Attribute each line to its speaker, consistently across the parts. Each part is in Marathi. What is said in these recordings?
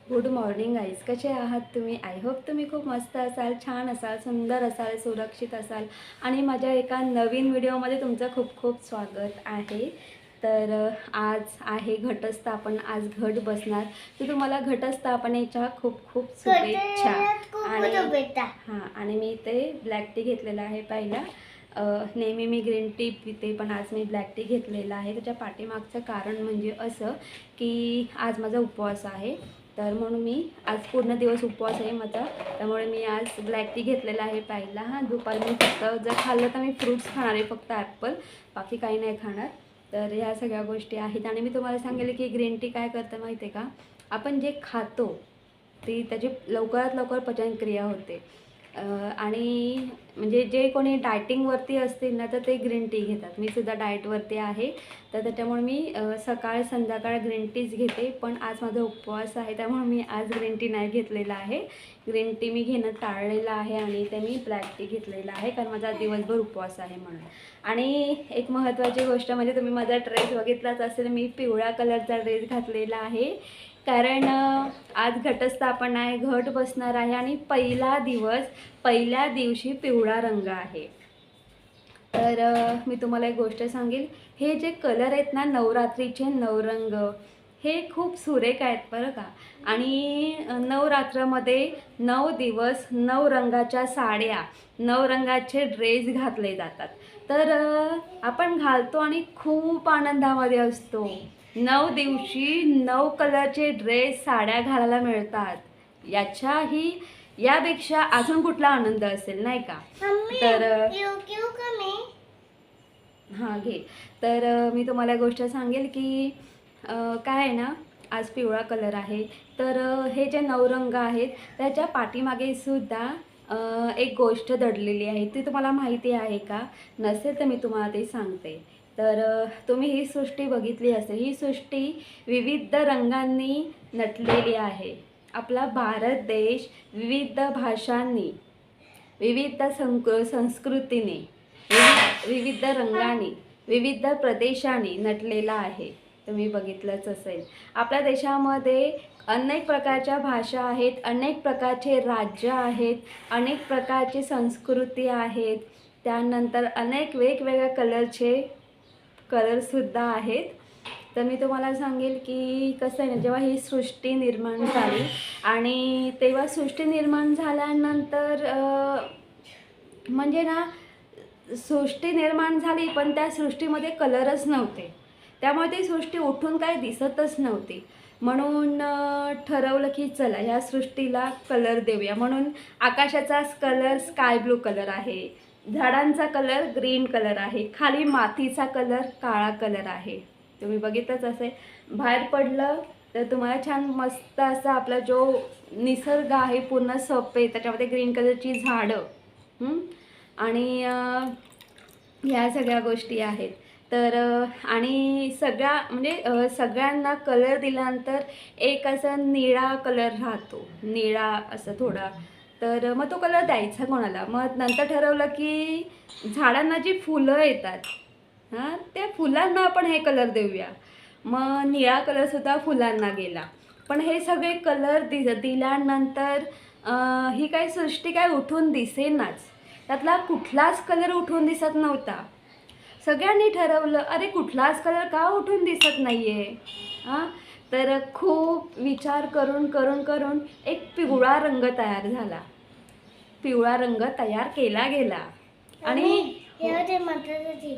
Speaker 1: गुड मॉर्निंग गाईज, कसे आहात तुम्ही? आय होप तुम्ही खूप मस्त असाल, छान असाल, सुंदर असाल, सुरक्षित असाल आणि माझ्या एका नवीन व्हिडिओमध्ये तुमचं खूप खूप स्वागत आहे. तर आज आहे घटस्थापन, आज घट बसणार. तर तुम्हाला घटस्थापनेच्या खूप खूप शुभेच्छा. आणि मी इथे ब्लॅक टी घेतलेला आहे पहिला. नेहमी मी ग्रीन टी पिते, पण आज मी ब्लॅक टी घेतलेला आहे. त्याच्या पाठीमागचं कारण म्हणजे असं की आज माझा उपवास आहे. तर म्हणून मी आज पूर्ण दिवस उपवास आहे माझा, त्यामुळे मी आज ब्लॅक टी घेतलेला आहे पहिला. दुपारी मी फक्त जर खाल्लं तर मी फ्रूट्स खाणार आहे, फक्त ॲपल, बाकी काही नाही खाणार. तर ह्या सगळ्या गोष्टी आहेत. आणि मी तुम्हाला सांगेल की ग्रीन टी काय करतं माहिती आहे का? आपण जे खातो ती त्याची लवकरात लवकर पचनक्रिया होते. आणि म्हणजे जे कोणी डायटिंगवरती असतील ना, तर ते ग्रीन टी घेतात. मी सुद्धा डाएटवरती आहे, तर त्याच्यामुळे मी सकाळ संध्याकाळ ग्रीन टीच घेते. पण आज माझा उपवास आहे, त्यामुळे मी आज ग्रीन टी नाही घेतलेला आहे. ग्रीन टी मी घेणं टाळलेलं आहे आणि ते मी ब्लॅक टी घेतलेला आहे, कारण माझा दिवसभर उपवास आहे म्हणून. आणि एक महत्त्वाची गोष्ट म्हणजे तुम्ही माझा ड्रेस बघितलाच असेल, मी पिवळ्या कलरचा ड्रेस घातलेला आहे, कारण आज घटस्थापन आहे, घट बसणार आहे आणि पहिल्या दिवशी पिवळा रंग आहे. तर मी तुम्हाला एक गोष्ट सांगेल, हे जे कलर आहेत ना, नवरात्रीचे नवरंग, हे खूप सुरेख आहेत बरं का. आणि नवरात्रामध्ये 9 दिवस 9 रंगाच्या साड्या, 9 रंगाचे ड्रेस घातले जातात. तर आपण घालतो आणि खूप आनंदामध्ये असतो. 9 दिवशी 9 कलरचे ड्रेस, साड्या घालायला मिळतात. यापेक्षा अजून कुठला आनंद असेल, नाही का? तर हां घे. तर मी तुम्हाला एक गोष्ट सांगेल की काय आहे ना, आज पिवळा कलर आहे. तर हे जे नवरंग आहेत त्याच्या पाठीमागे सुद्धा एक गोष्ट दडलेली आहे. ती तुम्हाला माहिती आहे का? नसेल तर मी तुम्हाला ते सांगते. तर तुम्ही ही सृष्टी बघितली असेल. ही सृष्टी विविध रंगांनी नटलेली आहे. आपला भारत देश विविध भाषांनी, विविध संस्कृतीने, विविध रंगांनी, विविध प्रदेशांनी नटलेला आहे. तुम्ही बघितलंच असेल. आपल्या देशामध्ये अनेक प्रकारच्या भाषा आहेत, अनेक प्रकारचे राज्य आहेत, अनेक प्रकारची संस्कृती आहेत, त्यानंतर अनेक वेगवेगळ्या कलरसुद्धा आहेत. तर मी तुम्हाला सांगेल की कसं आहे ना, जेव्हा ही सृष्टी निर्माण झाली आणि तेव्हा सृष्टी निर्माण झाल्यानंतर म्हणजे ना सृष्टी निर्माण झाली पण त्या सृष्टीमध्ये कलरच नव्हते, त्यामुळे ती सृष्टी उठून काही दिसतच नव्हती. म्हणून ठरवलं की चला ह्या सृष्टीला कलर देऊया. म्हणून आकाशाचा कलर स्काय ब्लू कलर आहे, झाडांचा कलर ग्रीन कलर आहे, खाली मातीचा कलर काळा कलर आहे. तुम्ही बघितलंच असेल, बाहेर पडलं तर तुम्हाला छान मस्त असा आपला जो निसर्ग आहे पूर्ण सफेद, त्याच्यामध्ये ग्रीन कलरची झाडं आणि ह्या सगळ्या गोष्टी आहेत. तर आणि सगळ्यांना कलर दिल्यानंतर एक असा निळा कलर राहतो, निळा असं थोडा. तर मग तो कलर द्यायचा कोणाला? मग नंतर ठरवलं की झाडांना जी फुलं येतात त्या फुलांना आपण हे कलर देऊया. मग निळा कलरसुद्धा फुलांना गेला. पण हे सगळे कलर दिल्यानंतर ही काही सृष्टी काय उठून दिसेनाच, त्यातला कुठलाच कलर उठून दिसत नव्हता. सगळ्यांनी ठरवलं अरे कुठलाच कलर का उठून दिसत नाही आहे. तर खूप विचार करून एक पिवळा रंग तयार झाला, पिवळा रंग तयार केला गेला. आणि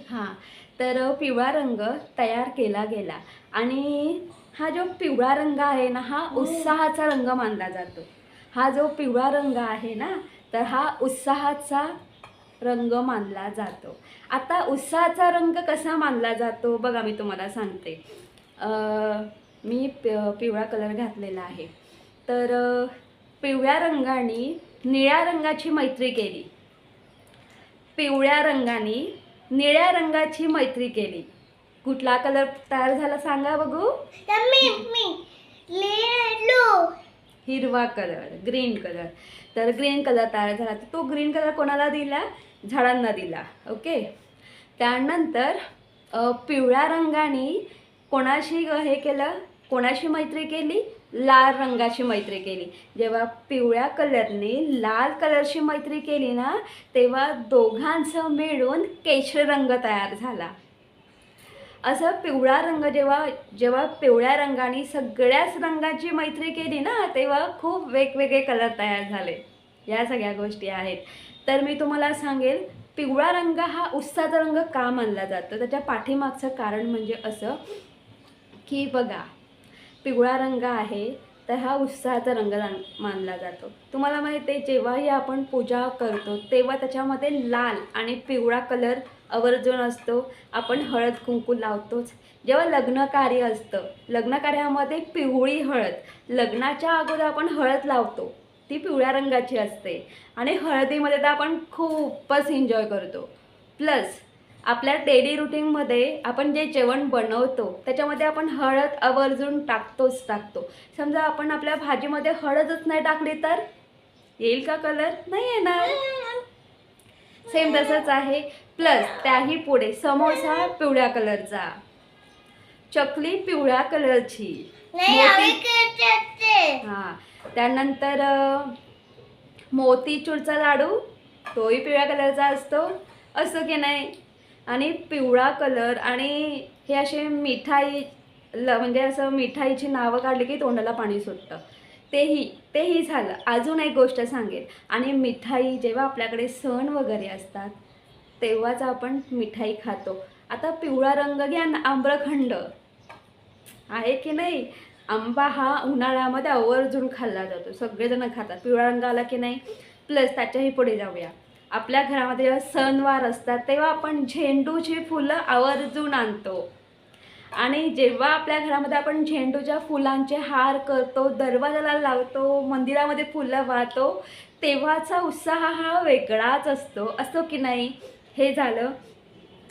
Speaker 1: हां, तर पिवळा रंग तयार केला गेला. आणि हा जो पिवळा रंग आहे ना, हा उत्साहाचा रंग मानला जातो. हा जो पिवळा रंग आहे ना, तर हा उत्साहाचा रंग मानला जातो. आता उत्साहाचा रंग कसा मानला जातो बघा, मी तुम्हाला सांगते. मी पिवळा कलर घातलेला आहे. तर पिवळ्या रंगाने निळ्या रंगाची मैत्री केली, पिवळ्या रंगाने निळ्या रंगाची मैत्री केली. कुठला कलर तयार झाला सांगा बघू? हिरवा कलर, ग्रीन कलर. तर ग्रीन कलर तयार झाला. तो ग्रीन कलर कोणाला दिला? झाडांना दिला. ओके. त्यानंतर पिवळ्या रंगाने कोणाशी हे केलं, कोणाशी मैत्री केली? लाल रंगाची मैत्री केली. जेव्हा पिवळ्या कलरने लाल कलरशी मैत्री केली ना, तेव्हा दोघांचं मिळून केशरी रंग तयार झाला. असं पिवळा रंग जेव्हा पिवळ्या रंगाने सगळ्याच रंगाची मैत्री केली ना, तेव्हा खूप वेगवेगळे कलर तयार झाले. या सगळ्या गोष्टी आहेत. तर मी तुम्हाला सांगेल पिवळा रंग हा उत्साहाचा रंग का मानला जातो, त्याच्या पाठीमागचं कारण म्हणजे असं की बघा, पिवळा रंग आहे तर हा उत्साहाचा रंग मानला जातो. तुम्हाला माहिती आहे, जेव्हाही आपण पूजा करतो तेव्हा त्याच्यामध्ये लाल आणि पिवळा कलर आवर्जून असतो. आपण हळद कुंकू लावतोच. जेव्हा लग्न कार्य असतं, लग्न कार्यामध्ये पिवळी हळद, लग्नाच्या अगोदर आपण हळद लावतो, ती पिवळ्या रंगाची असते. आणि हळदीमध्ये तर आपण खूपच एन्जॉय करतो. प्लस आपल्या डेली रुटीनमध्ये आपण जे जेवण बनवतो त्याच्यामध्ये आपण हळद आवर्जून टाकतो. समजा आपण आपल्या भाजीमध्ये हळदच नाही टाकली तर येईल का कलर? नाही येणार. सेम तसंच आहे. प्लस त्याही पुढे समोसा पिवळ्या कलरचा, चकली पिवळ्या कलरची, हां, त्यानंतर मोतीचूरचा लाडू तोही पिवळ्या कलरचा असतो, असं की नाही. आणि पिवळा कलर आणि हे असे म्हणजे असं मिठाईची नावं काढली की तोंडाला पाणी सुटतं. तेही झालं. अजून एक गोष्ट सांगेल. आणि मिठाई जेव्हा आपल्याकडे सण वगैरे असतात तेव्हाच आपण मिठाई खातो. आता पिवळा रंग घ्या ना, आम्रखंड आहे की नाही. आंबा हा उन्हाळ्यामध्ये आवर्जून खाल्ला जातो, सगळेजण खातात. पिवळा रंग आला की नाही. प्लस त्याच्याही पुढे जाऊया. आपल्या घरामध्ये जेव्हा सणवार असतात तेव्हा आपण झेंडूची फुलं आवर्जून आणतो. आणि जेव्हा आपल्या घरामध्ये आपण झेंडूच्या फुलांचे हार करतो, दरवाजाला लावतो, मंदिरामध्ये फुलं वाहतो, तेव्हाचा उत्साह हा वेगळाच असतो, असतो की नाही. हे झालं.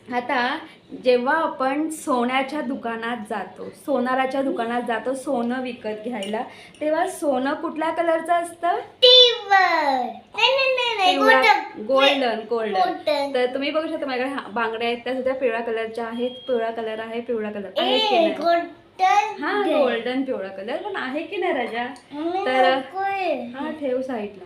Speaker 1: आता जेव्हा आपण सोन्याच्या दुकानात जातो, सोनाराच्या दुकानात जातो सोनं विकत घ्यायला, तेव्हा सोनं कुठल्या कलरचं असतं? गोल्डन. तर तुम्ही बघू शकता माझ्याकडे बांगड्या आहेत, त्या सुद्धा पिवळ्या कलरच्या आहेत. पिवळा कलर आहे, पिवळा कलर आहे. हां गोल्डन पिवळा कलर पण आहे की नाही राजा. तर हां ठेव साईडला.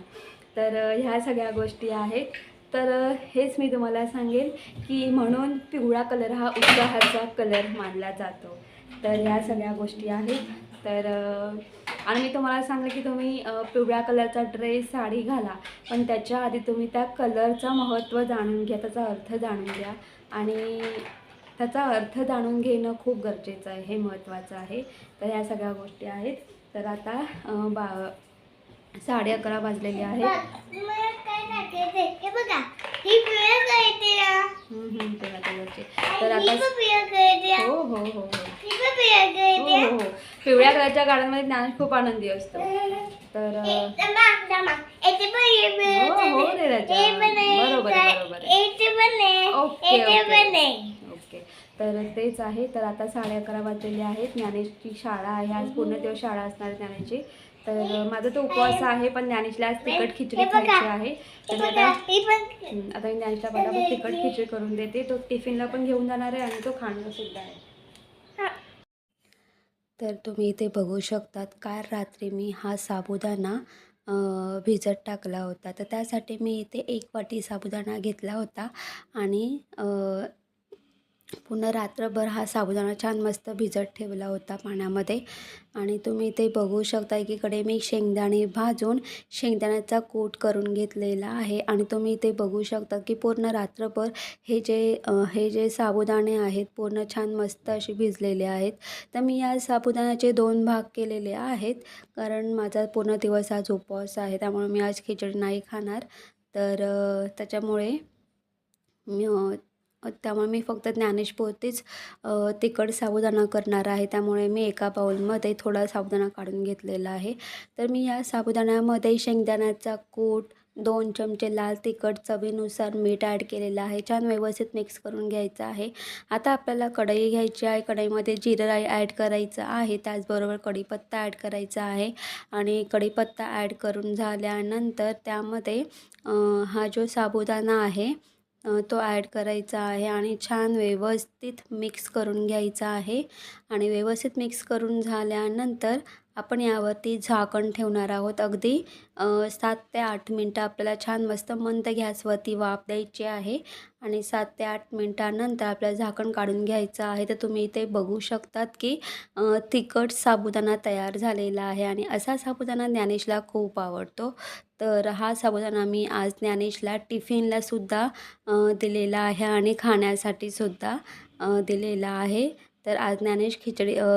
Speaker 1: तर ह्या सगळ्या गोष्टी आहेत. तर हेच मी तुम्हाला सांगेन की म्हणून पिवळा कलर हा उत्साहाचा कलर मानला जातो. तर ह्या सगळ्या गोष्टी आहेत. तर आणि मी तुम्हाला सांगलं की तुम्ही पिवळ्या कलरचा ड्रेस साडी घाला, पण त्याच्या आधी तुम्ही त्या कलरचं महत्त्व जाणून घ्या, त्याचा अर्थ जाणून घ्या. आणि त्याचा अर्थ जाणून घेणं खूप गरजेचं आहे, हे महत्त्वाचं आहे. तर ह्या सगळ्या गोष्टी आहेत. तर आता 11:30 वाजलेले आहेत. तेव्हा कलरचे. तर आता हो हो हो हो पिवळ्या कलरच्या गाड्यांमध्ये ज्ञान खूप आनंदी असतो. तर हो हो रे राजा, बरोबर आहे. Okay okay. तर तेच आहे. तर आता 11:30 वाजलेले आहेत. ज्ञानेशची शाळा आहे, आज पूर्ण दिवस शाळा असणार आहे ज्ञानेशची. तर माझा तो उपवास आहे, पण ज्ञानेशला आज तिखट खिचडी खायची आहे. तर आता मी ज्ञानेशला पटापट तिखट खिचडी करून देते. तो टिफिनला पण घेऊन जाणार आहे आणि तो खाणार सुद्धा आहे. तर तुम्ही इथे बघू शकतात, काल रात्री मी हा साबुदाणा भिजत टाकला होता. तर त्यासाठी मी इथे 1 वाटी साबुदाणा घेतला होता आणि पूर्ण रात्रभर हा साबुदाणा छान मस्त भिजत ठेवला होता पाण्यामध्ये. आणि तुम्ही इथे बघू शकता, एकीकडे मी शेंगदाणे भाजून शेंगदाण्याचा कूट करून घेतलेला आहे. आणि तुम्ही इथे बघू शकता की पूर्ण रात्रभर हे जे साबुदाणे आहेत पूर्ण छान मस्त असे भिजलेले आहेत. तर मी या साबुदाण्याचे 2 भाग केलेले आहेत, कारण माझा पूर्ण दिवस आज उपवास आहे, त्यामुळे मी आज खिचडी नाही खाणार. तर त्यामुळे मी फक्त ज्ञानेशपुरतीच तिखट साबुदाणा करणार आहे. त्यामुळे मी एका बाउलमध्ये थोडा साबुदाणा काढून घेतलेला आहे. तर मी या साबुदाण्यामध्ये शेंगदाण्याचा कूट, 2 चमचे लाल तिखट, चवीनुसार मीठ ॲड केलेलं आहे. छान व्यवस्थित मिक्स करून घ्यायचं आहे. आता आपल्याला कढई घ्यायची आहे. कढईमध्ये जिरं राई ॲड करायचं आहे, त्याचबरोबर कढीपत्ता ॲड करायचा आहे. आणि कढीपत्ता ॲड करून झाल्यानंतर त्यामध्ये हा जो साबुदाणा आहे तो ॲड करायचा आहे आणि छान व्यवस्थित मिक्स करून घ्यायचा आहे. आणि व्यवस्थित मिक्स करून झाल्यानंतर आपण यावरती झाकण ठेवणार आहोत. अगदी 7 ते 8 मिनटं आपल्याला छान मस्त मंद गॅसवरती वाफ द्यायची आहे. आणि 7 ते 8 मिनटानंतर आपल्याला झाकण काढून घ्यायचं आहे. तर तुम्ही इथे बघू शकतात की तिखट साबुदाणा तयार झालेला आहे आणि असा साबुदाणा ज्ञानेशला खूप आवडतो. तर हा साबुदाणा मी आज ज्ञानेशला टिफिनलासुद्धा दिलेला आहे आणि खाण्यासाठीसुद्धा दिलेला आहे. तर आज ज्ञानेश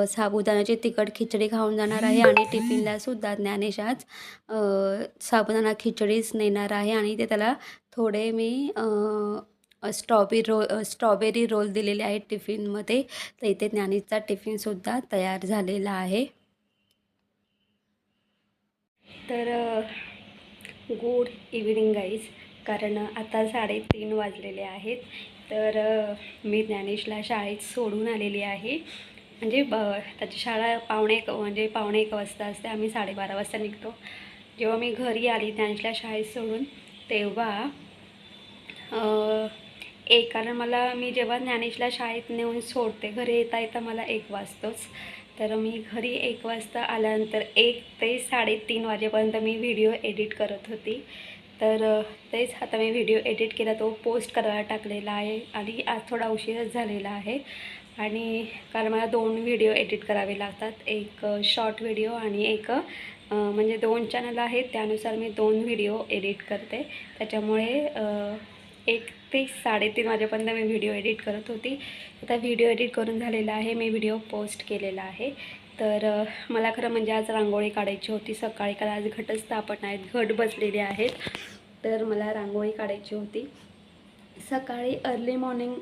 Speaker 1: साबुदाण्याची तिखट खिचडी खाऊन जाणार आहे आणि टिफिनलासुद्धा ज्ञानेश आज साबुदाणा खिचडीच नेणार आहे. आणि ते त्याला थोडे मी स्ट्रॉबेरी रोल दिलेले आहेत टिफिनमध्ये. तर इथे ज्ञानेशचा टिफिनसुद्धा तयार झालेला आहे. तर गुड इव्हिनिंग गाईज, कारण आता 3:30 वाजलेले आहेत. तर मी ज्ञानेशला शाळेत सोडून आलेली आहे. म्हणजे त्याची शाळा पावणे 1 वाजता असते, आम्ही 12:30 वाजता निघतो. जेव्हा मी घरी आली ज्ञानेशला शाळेत सोडून, तेव्हा कारण मी जेव्हा ज्ञानेशला शाळेत नेऊन सोडते, घरी येता येता मला 1 वाजतोच. तर मी घरी 1 वाजता आल्यानंतर 1 ते 3:30 वाजेपर्यंत मी व्हिडिओ एडिट करत होती. तर तेच आता मी व्हिडिओ एडिट केला, तो पोस्ट करायला टाकलेला आहे. आणि आज थोडा उशीरच झालेला आहे. आणि कारण मला 2 व्हिडिओ एडिट करावे लागतात, एक शॉर्ट व्हिडिओ आणि एक म्हणजे 2 चॅनल आहेत, त्यानुसार मी 2 व्हिडिओ एडिट करते. त्याच्यामुळे 1 ते 3:30 वाजेपर्यंत मी व्हिडिओ एडिट करत होती. आता व्हिडिओ एडिट करून झालेला आहे, मी व्हिडिओ पोस्ट केलेला आहे. तर मला खरं म्हणजे आज रांगोळी काढायची होती सकाळी, कारण आज घटस्थापना आहेत, घट बसलेले आहेत. तर मला रांगोळी काढायची होती सकाळी, अर्ली मॉर्निंग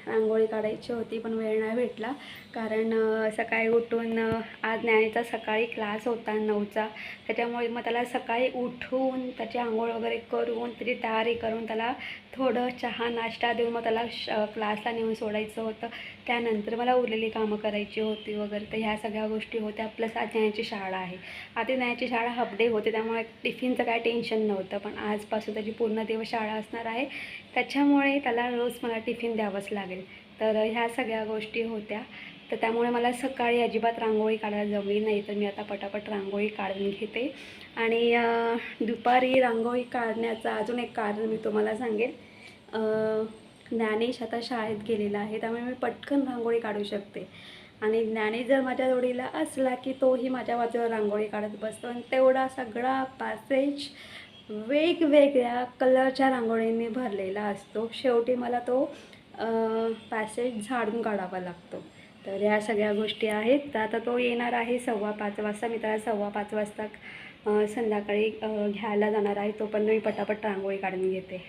Speaker 1: रांगोळी काढायची होती, पण वेळ नाही भेटला. कारण सकाळी उठून आज ज्ञानेचा सकाळी क्लास होता 9चा, त्याच्यामुळे मग त्याला सकाळी उठून त्याची आंघोळ वगैरे करून त्याची तयारी करून त्याला थोडं चहा नाश्ता देऊन मग त्याला क्लासला नेऊन सोडायचं होतं. त्यानंतर मला उरलेली कामं करायची होती वगैरे. तर ह्या सगळ्या गोष्टी होत्या. प्लस आज ज्ञानेची शाळा आहे. आता ज्ञानेची शाळा हाफ डे होते, त्यामुळे टिफिनचं काय टेन्शन नव्हतं. पण आजपासून त्याची पूर्ण दिवस शाळा असणार आहे, त्याच्यामुळे त्याला रोज मला टिफिन द्यावंच लागेल. तर ह्या सगळ्या गोष्टी होत्या. तर त्यामुळे मला सकाळी अजिबात रांगोळी काढायला जमली नाही. तर मी आता पटापट रांगोळी काढून घेते. आणि दुपारी रांगोळी काढण्याचं अजून एक कारण मी तुम्हाला सांगेन. ज्ञानेश आता शाळेत गेलेला आहे, त्यामुळे मी पटकन रांगोळी काढू शकते. आणि ज्ञानेश जर माझ्या जोडीला असला की तोही माझ्या बाजूला रांगोळी काढत बसतो आणि तेवढा सगळा पॅसेज वेगवेगळ्या कलरच्या रांगोळींनी भरलेला असतो. शेवटी मला तो पॅसेज झाडून काढावा लागतो. तर ह्या सगळ्या गोष्टी आहेत. तर आता तो येणार आहे 5:15 वाजता. मी त्याला 5:15 वाजता संध्याकाळी घ्यायला जाणार आहे. तोपर्यंत मी पटापट रांगोळी काढून घेते.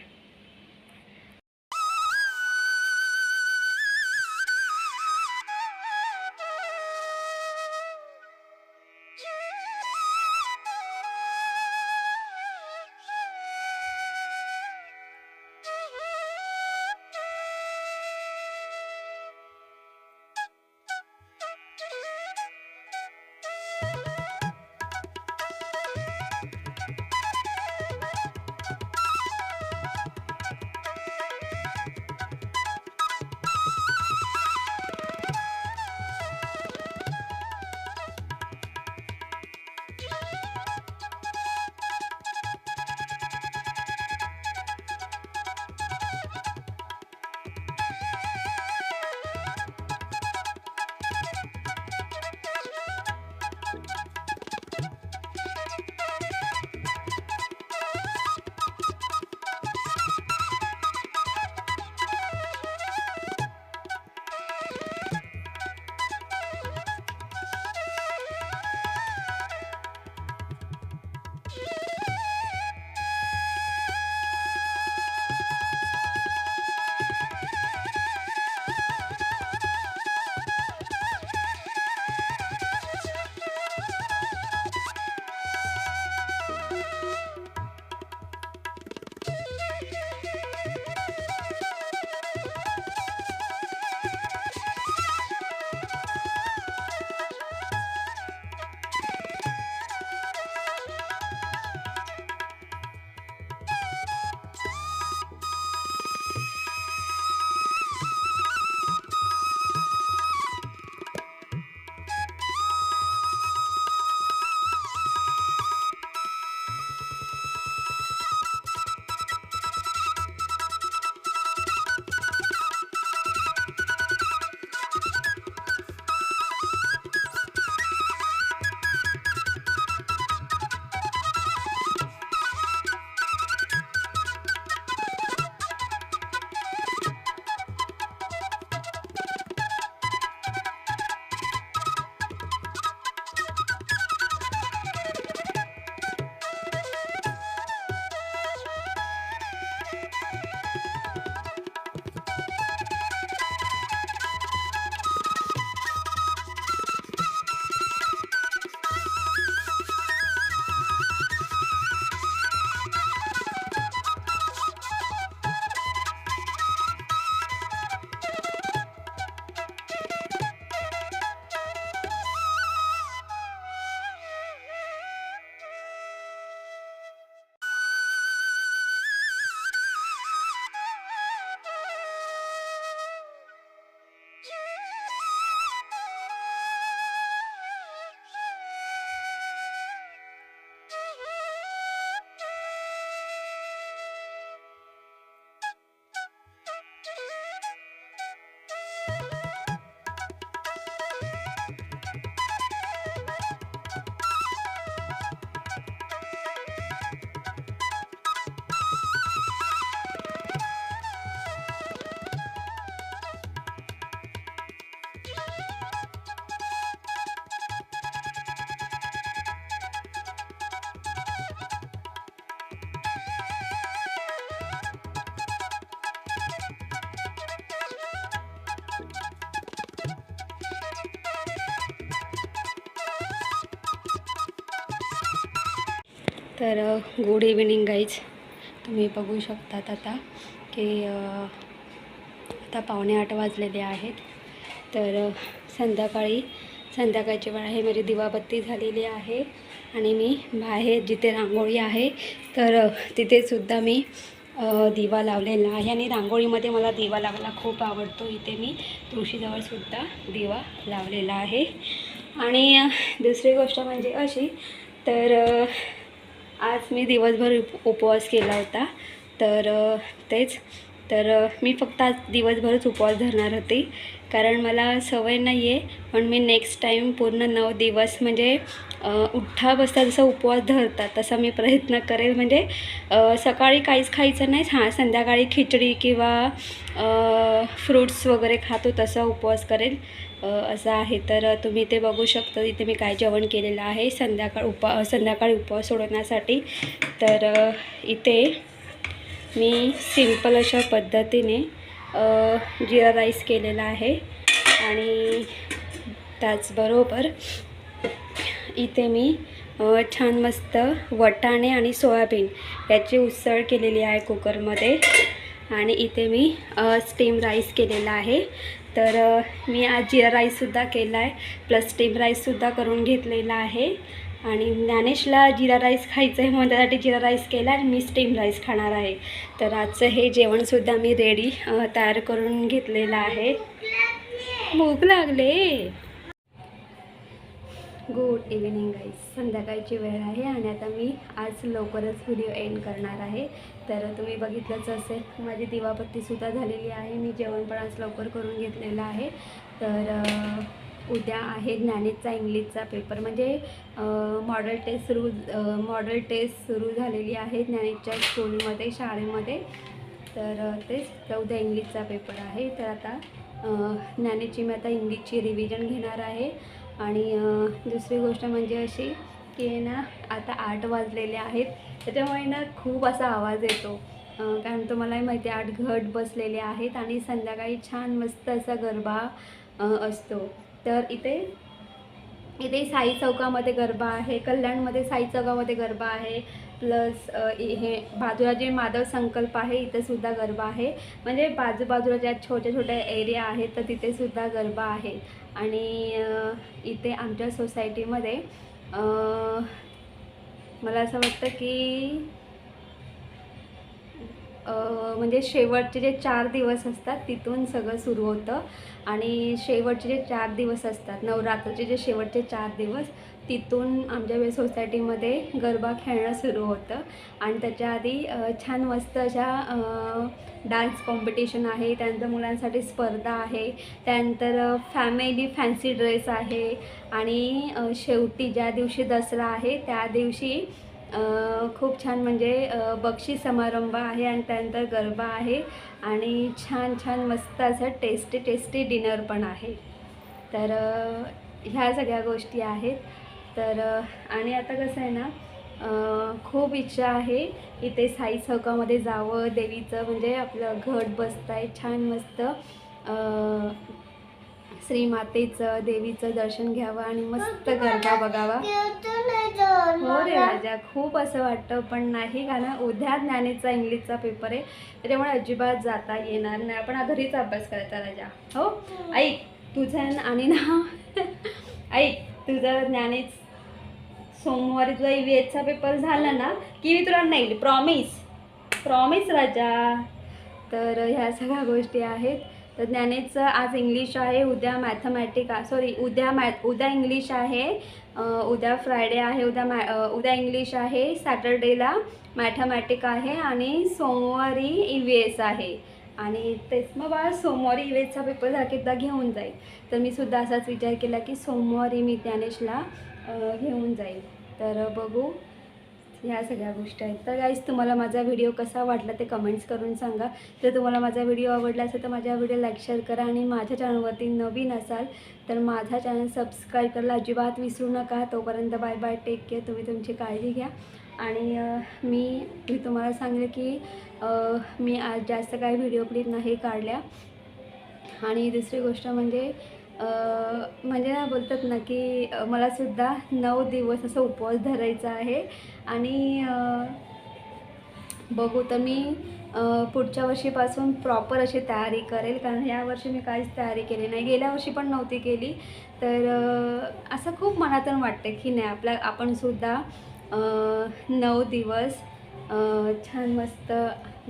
Speaker 1: तर गुड इव्हिनिंग गाईज. तुम्ही बघू शकतात आता की आता 7:45 वाजलेले आहेत. तर संध्याकाळची वेळ आहे. माझी दिवाबत्ती झालेली आहे आणि मी बाहेर जिथे रांगोळी आहे तर तिथेसुद्धा मी
Speaker 2: दिवा लावलेला आहे आणि रांगोळीमध्ये मला दिवा लावायला खूप आवडतो. इथे मी तुळशीजवळसुद्धा दिवा लावलेला आहे. आणि दुसरी गोष्ट म्हणजे अशी, तर आज मी दिवसभर उपवास केला होता. तर मी फक्त आज दिवसभरच उपवास धरणार होते, कारण मला सवय नाही आहे. पण मी नेक्स्ट टाईम पूर्ण 9 दिवस म्हणजे उठ्ठा बसता जसा उपवास धरतात तसा मी प्रयत्न करेल. म्हणजे सकाळी काहीच खायचं नाही, संध्याकाळी खिचडी किंवा फ्रूट्स वगैरे खातो तसा उपवास करेल, असं आहे. तर तुम्ही इथे बघू शकता, इथे मी काय जेवण केलेलं आहे संध्याकाळी उपवास सोडवण्यासाठी. तर इथे मी सिंपल अशा पद्धतीने जिरा राईस केलेला आहे. आणि त्याचबरोबर इथे मी छान मस्त वाटाणे आणि सोयाबीन याची उसळ केलेली आहे कुकरमध्ये. आणि इथे मी स्टीम राईस केलेला आहे. तर मी आज जिरा राईससुद्धा केला आहे, प्लस स्टीम राईससुद्धा करून घेतलेला आहे. आणि ज्ञानेशला जिरा राईस खायचं आहे म्हणून त्यासाठी जिरा राईस केला आणि मी स्टीम राईस खाणार आहे. तर आजचं हे जेवणसुद्धा मी रेडी तयार करून घेतलेलं आहे. भूक लागले. गुड इव्हिनिंग गाईज, संध्याकाळची वेळ आहे आणि आता मी आज लवकरच व्हिडिओ एंड करणार आहे. तर तुम्ही बघितलंच असेल, माझी दिवाबत्तीसुद्धा झालेली आहे. मी जेवण पण आज लवकर करून घेतलेलं आहे. तर उद्या आहे ज्ञानेशचा इंग्लिशचा पेपर, म्हणजे मॉडेल टेस्ट सुरू झालेली आहे ज्ञानेशच्या स्कूलमध्ये, शाळेमध्ये. तर उद्या इंग्लिशचा पेपर आहे. तर आता ज्ञानेशची मी आता इंग्लिशची रिव्हिजन घेणार आहे. आणि दुसरी गोष्ट म्हणजे अशी की ना, आता 8 वाजलेले आहेत, त्याच्यामुळे ना खूप असा आवाज येतो, कारण तुम्हालाही माहिती आहे 8 घट बसलेले आहेत आणि संध्याकाळी छान मस्त असा गरबा असतो. तर इथे साई चौकामध्ये गरबा आहे, कल्याणमध्ये साई चौकामध्ये गरबा आहे, प्लस हे बाजूला जे माधव संकल्प आहे इथेसुद्धा गरबा आहे. म्हणजे बाजूबाजूला ज्या छोट्या छोट्या एरिया आहेत तर तिथेसुद्धा गरबा आहे. आणि इथे आमच्या सोसायटीमध्ये मला असं वाटतं की म्हणजे शेवटचे जे 4 दिवस असतात तिथून सगळं सुरू होतं. आणि शेवटचे जे 4 दिवस असतात, नवरात्राचे जे शेवटचे 4 दिवस, तिथून आमच्या सोसायटीमध्ये गरबा खेळणं सुरू होतं. आणि त्याच्या आधी छान मस्त अशा डान्स कॉम्पिटिशन आहे, त्यानंतर मुलांसाठी स्पर्धा आहे, त्यानंतर फॅमिली फॅन्सी ड्रेस आहे. आणि शेवटी ज्या दिवशी दसरा आहे त्या दिवशी खूप छान म्हणजे बक्षीस समारंभ आहे आणि त्यानंतर गरबा आहे आणि छान छान मस्त असं टेस्टी डिनर पण आहे. तर ह्या सगळ्या गोष्टी आहेत. तर आणि आता कसं आहे ना, खूप इच्छा आहे इथे साई चौकामध्ये जावं, देवीचं म्हणजे आपलं घट बसतं आहे छान मस्त, श्रीमातेचं देवीचं दर्शन घ्यावं आणि मस्त गरबा बघावा. हो रे राजा, खूप असं वाटतं, पण नाही, कारण उद्या ज्ञानेशचा इंग्लिशचा पेपर आहे, त्याच्यामुळे अजिबात जाता येणार नाही. आपण घरीच अभ्यास करायचा राजा. हो ऐक तुझं, आणि ना ऐक तुझं ज्ञानेश सोमवारी तुझा EVSचा पेपर झाला ना की मी तुला नाही, प्रॉमिस राजा. तर ह्या सगळ्या गोष्टी आहेत. तर ज्ञानेशचं आज इंग्लिश आहे, उद्या उद्या इंग्लिश आहे, उद्या फ्रायडे आहे, उद्या इंग्लिश आहे, सॅटर्डेला मॅथमॅटिक आहे आणि सोमवारी EVS आहे. आणि तेच मग बाळा, सोमवारी EVSचा पेपर झाला की एकदा घेऊन जाईल. तर मी सुद्धा असाच विचार केला की सोमवारी मी ज्ञानेशला घेऊन जाईल. तर बघू, ह्या सगळ्या गोष्टी आहेत. तर गाईज, तुम्हाला माझा व्हिडिओ कसा वाटला ते कमेंट्स करून सांगा. जर तुम्हाला माझा व्हिडिओ आवडला असेल तर माझ्या व्हिडिओ लाईक शेअर करा. आणि माझ्या चॅनलवरती नवीन असाल तर माझा चॅनल सबस्क्राईब करायला अजिबात विसरू नका. तोपर्यंत बाय बाय, टेक केअर, तुम्ही तुमची काळजी घ्या. आणि मी तुम्हाला सांगेन की मी आज जास्त काही व्हिडिओ क्लिप नाही काढल्या. आणि दुसरी गोष्ट म्हणजे ना बोलतात ना की मलासुद्धा 9 दिवस असं उपवास धरायचा आहे. आणि बघू, तर मी पुढच्या वर्षीपासून प्रॉपर अशी तयारी करेल, कारण यावर्षी मी काहीच तयारी केली नाही, गेल्या वर्षी पण नव्हती केली. तर असं खूप मनातून वाटते की नाही, आपणसुद्धा 9 दिवस छान मस्त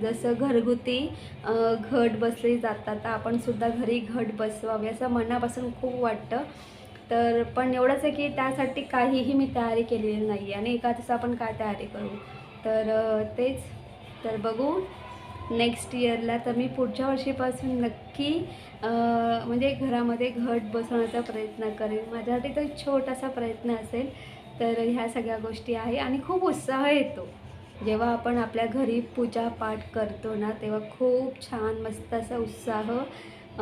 Speaker 1: जसं घरगुती घट बसले जातात, तर आपण सुद्धा घरी घट बसवावे असं मनापासून खूप वाटतं. तर पण एवढंच आहे की त्यासाठी काहीही मी तयारी केलेली नाही आहे आणि एका दिवसा आपण काय तयारी करू. तर तेच. तर बघू नेक्स्ट इयरला. तर मी पुढच्या वर्षीपासून नक्की म्हणजे घरामध्ये घट बसवण्याचा प्रयत्न करेन. माझ्यासाठी तो एक छोटासा प्रयत्न असेल. तर ह्या सगळ्या गोष्टी आहे आणि खूप उत्साह येतो. जेव्हा आपण आपल्या घरी पूजापाठ करतो ना, तेव्हा खूप छान मस्त असा उत्साह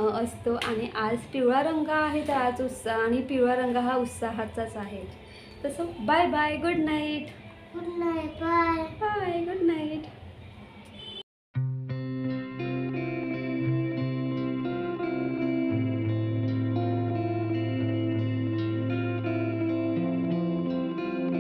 Speaker 1: असतो आणि आज पिवळा रंग आहे, तर आज उत्साह आणि पिवळा रंग हा उत्साहाचाच आहे. तसं bye bye, good night.
Speaker 3: Good night, bye.
Speaker 1: Bye, good night.